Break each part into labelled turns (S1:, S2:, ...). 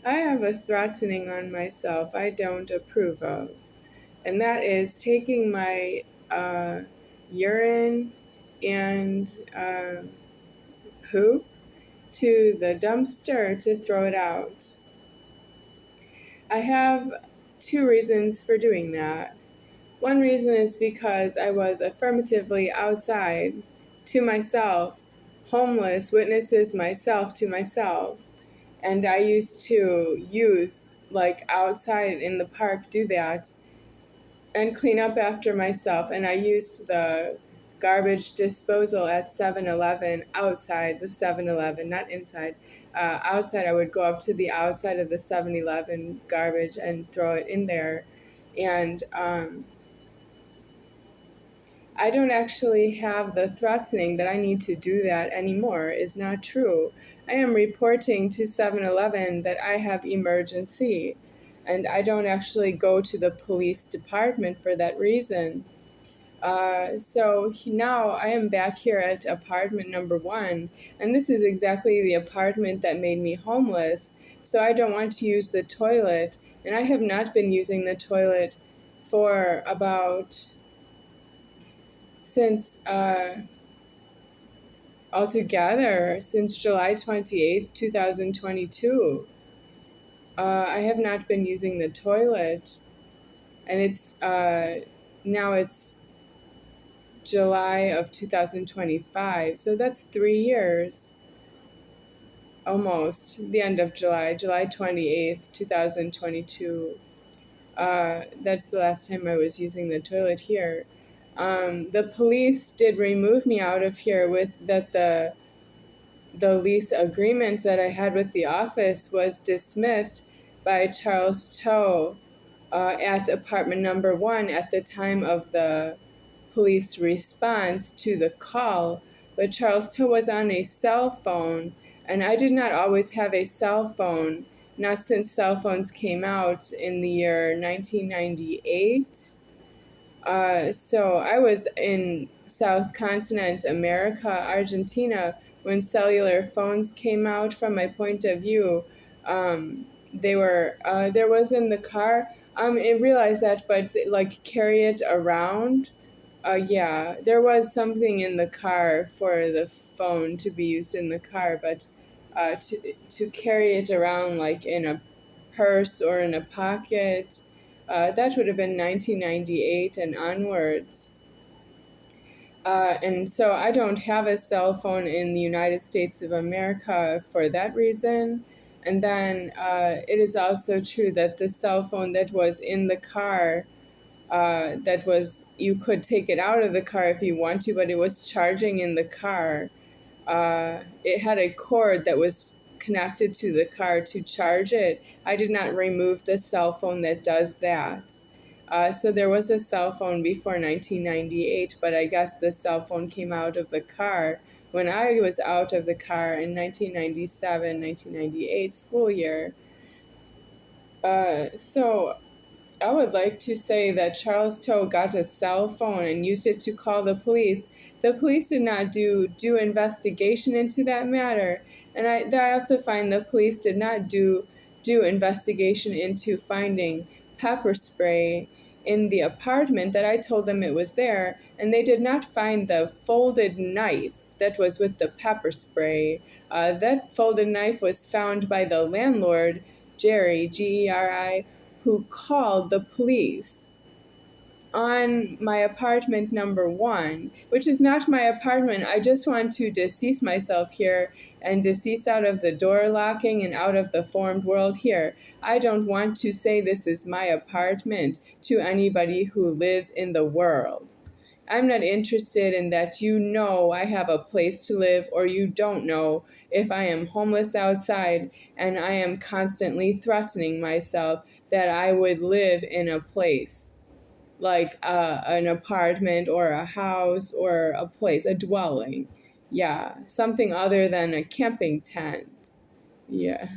S1: I have a threatening on myself I don't approve of, and that is taking my urine and poop to the dumpster to throw it out. I have two reasons for doing that. One reason is because I was affirmatively outside to myself, homeless, witnesses myself to myself. And I used to use, like outside in the park, do that and clean up after myself. And I used the garbage disposal at 7-Eleven outside the 7-Eleven, not inside. Outside, I would go up to the outside of the 7-Eleven garbage and throw it in there. And I don't actually have the threatening that I need to do that anymore is not true. I am reporting to 7-Eleven that I have emergency, and I don't actually go to the police department for that reason. So now I am back here at apartment number 1, and this is exactly the apartment that made me homeless, so I don't want to use the toilet, and I have not been using the toilet for about since altogether since July 28th, 2022. I have not been using the toilet, and it's now it's July of 2025, so that's 3 years, almost, the end of July 28th, 2022. That's the last time I was using the toilet here. The police did remove me out of here with that the lease agreement that I had with the office was dismissed by Charles Toh at apartment number 1 at the time of the police response to the call. But Charles Toh was on a cell phone, and I did not always have a cell phone, not since cell phones came out in the year 1998. So I was in South Continent America, Argentina, when cellular phones came out. From my point of view, they were there was in the car. I realized that, but like carry it around. Yeah, there was something in the car for the phone to be used in the car, but to carry it around like in a purse or in a pocket, that would have been 1998 and onwards. And so I don't have a cell phone in the United States of America for that reason. And then it is also true that the cell phone that was in the car, that was, you could take it out of the car if you want to, but it was charging in the car. It had a cord that was connected to the car to charge it. I did not remove the cell phone that does that. So there was a cell phone before 1998, but I guess the cell phone came out of the car when I was out of the car in 1997, 1998 school year. So I would like to say that Charles Toh got a cell phone and used it to call the police. The police did not do investigation into that matter. And I also find the police did not do investigation into finding pepper spray in the apartment that I told them it was there, and they did not find the folded knife that was with the pepper spray. That folded knife was found by the landlord, Jerry, Geri, who called the police on my apartment number 1, which is not my apartment. I just want to decease myself here and decease out of the door locking and out of the formed world here. I don't want to say this is my apartment to anybody who lives in the world. I'm not interested in that you know I have a place to live or you don't know if I am homeless outside and I am constantly threatening myself that I would live in a place like an apartment or a house or a place, a dwelling. Yeah, something other than a camping tent. Yeah.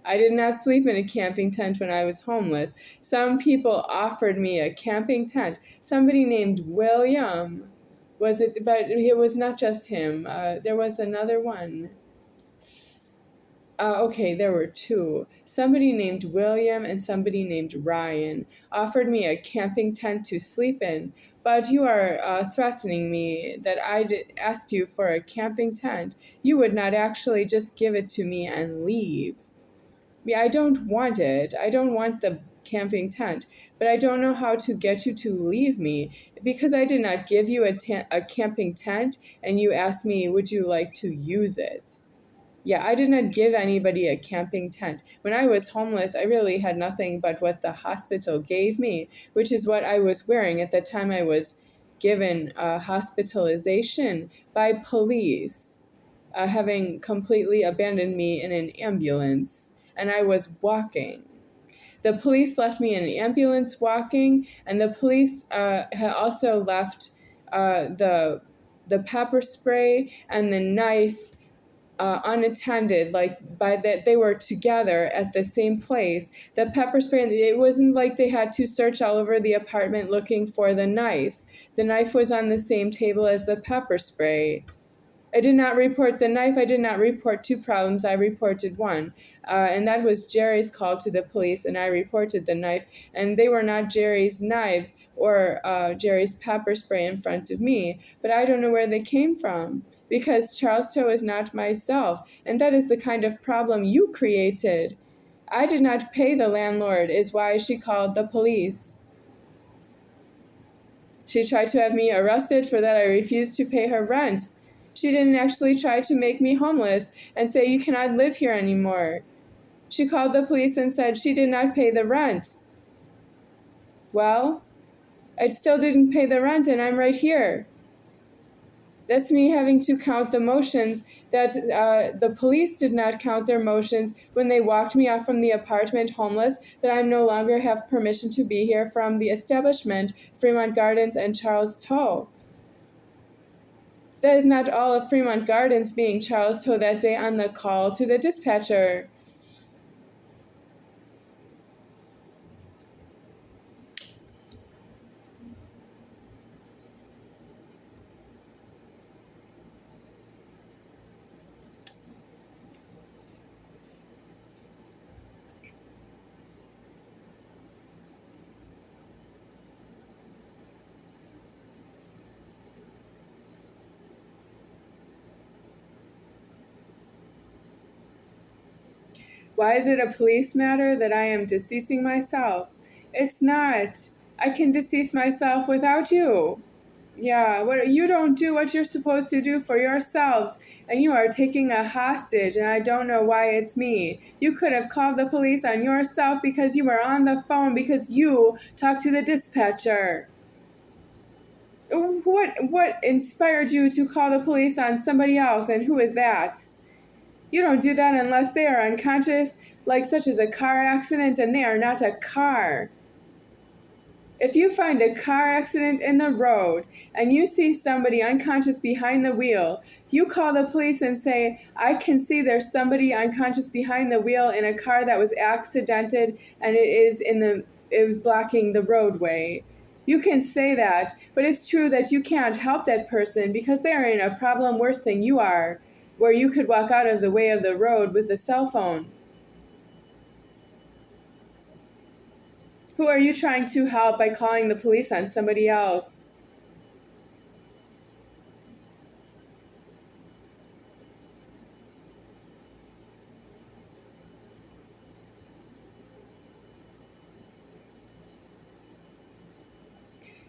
S1: I did not sleep in a camping tent when I was homeless. Some people offered me a camping tent. Somebody named William was it, but it was not just him. There was another one. Okay, there were two. Somebody named William and somebody named Ryan offered me a camping tent to sleep in, but you are threatening me that asked you for a camping tent. You would not actually just give it to me and leave. Yeah, I don't want it. I don't want the camping tent, but I don't know how to get you to leave me because I did not give you a camping tent and you asked me, would you like to use it? Yeah, I did not give anybody a camping tent. When I was homeless, I really had nothing but what the hospital gave me, which is what I was wearing at the time I was given hospitalization by police, having completely abandoned me in an ambulance, and I was walking. The police left me in an ambulance walking, and the police had also left the pepper spray and the knife unattended, like by that they were together at the same place. The pepper spray, it wasn't like they had to search all over the apartment looking for the knife. The knife was on the same table as the pepper spray. I did not report the knife. I did not report two problems. I reported one. And that was Jerry's call to the police, and I reported the knife. And they were not Jerry's knives or Jerry's pepper spray in front of me. But I don't know where they came from, because Charles Toh is not myself. And that is the kind of problem you created. I did not pay the landlord, is why she called the police. She tried to have me arrested for that I refused to pay her rent. She didn't actually try to make me homeless and say you cannot live here anymore. She called the police and said she did not pay the rent. Well, I still didn't pay the rent and I'm right here. That's me having to count the motions that the police did not count their motions when they walked me off from the apartment homeless, that I no longer have permission to be here from the establishment, Fremont Gardens and Charles Toh. That is not all of Fremont Gardens being Charles Toh that day on the call to the dispatcher. Why is it a police matter that I am deceasing myself? It's not. I can decease myself without you. Yeah, you don't do what you're supposed to do for yourselves, and you are taking a hostage, and I don't know why it's me. You could have called the police on yourself because you were on the phone, because you talked to the dispatcher. What inspired you to call the police on somebody else, and who is that? You don't do that unless they are unconscious, like such as a car accident, and they are not a car. If you find a car accident in the road and you see somebody unconscious behind the wheel, you call the police and say, I can see there's somebody unconscious behind the wheel in a car that was accidented and it was blocking the roadway. You can say that, but it's true that you can't help that person because they are in a problem worse than you are, where you could walk out of the way of the road with a cell phone. Who are you trying to help by calling the police on somebody else?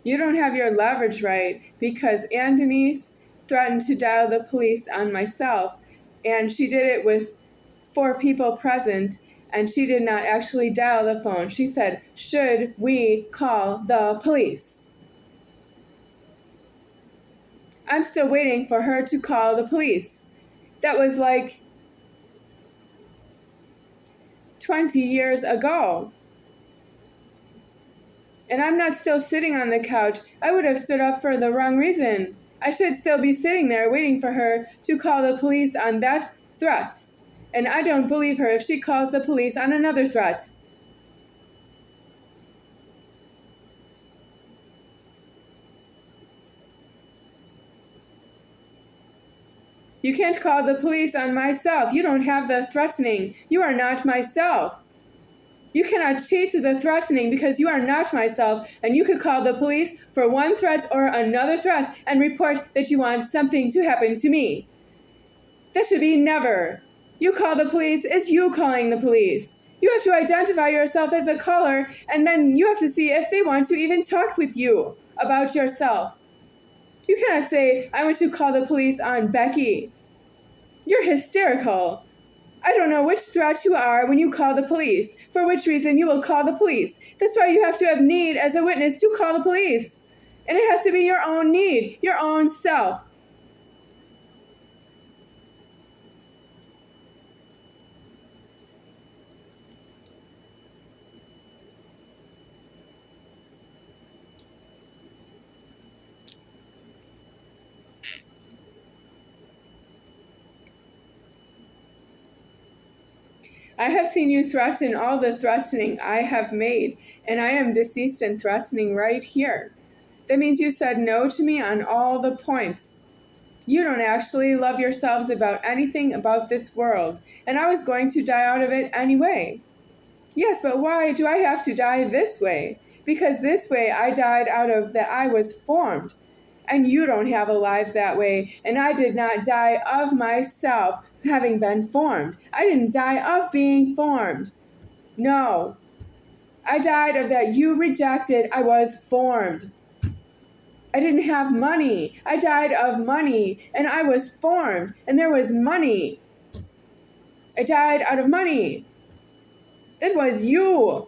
S1: You don't have your leverage right because Ann Denise threatened to dial the police on myself, and she did it with 4 people present, and she did not actually dial the phone. She said, should we call the police? I'm still waiting for her to call the police. That was like 20 years ago. And I'm not still sitting on the couch. I would have stood up for the wrong reason. I should still be sitting there waiting for her to call the police on that threat. And I don't believe her if she calls the police on another threat. You can't call the police on myself. You don't have the threatening. You are not myself. You cannot cheat the threatening because you are not myself, and you could call the police for one threat or another threat and report that you want something to happen to me. That should be never. You call the police, it's you calling the police. You have to identify yourself as the caller, and then you have to see if they want to even talk with you about yourself. You cannot say, I want to call the police on Becky. You're hysterical. I don't know which threat you are when you call the police, for which reason you will call the police. That's why you have to have need as a witness to call the police. And it has to be your own need, your own self. I have seen you threaten all the threatening I have made, and I am deceased and threatening right here. That means you said no to me on all the points. You don't actually love yourselves about anything about this world, and I was going to die out of it anyway. Yes, but why do I have to die this way? Because this way I died out of that I was formed. And you don't have a lives that way, and I did not die of myself having been formed. I didn't die of being formed. No. I died of that you rejected I was formed. I didn't have money. I died of money, and I was formed, and there was money. I died out of money. It was you.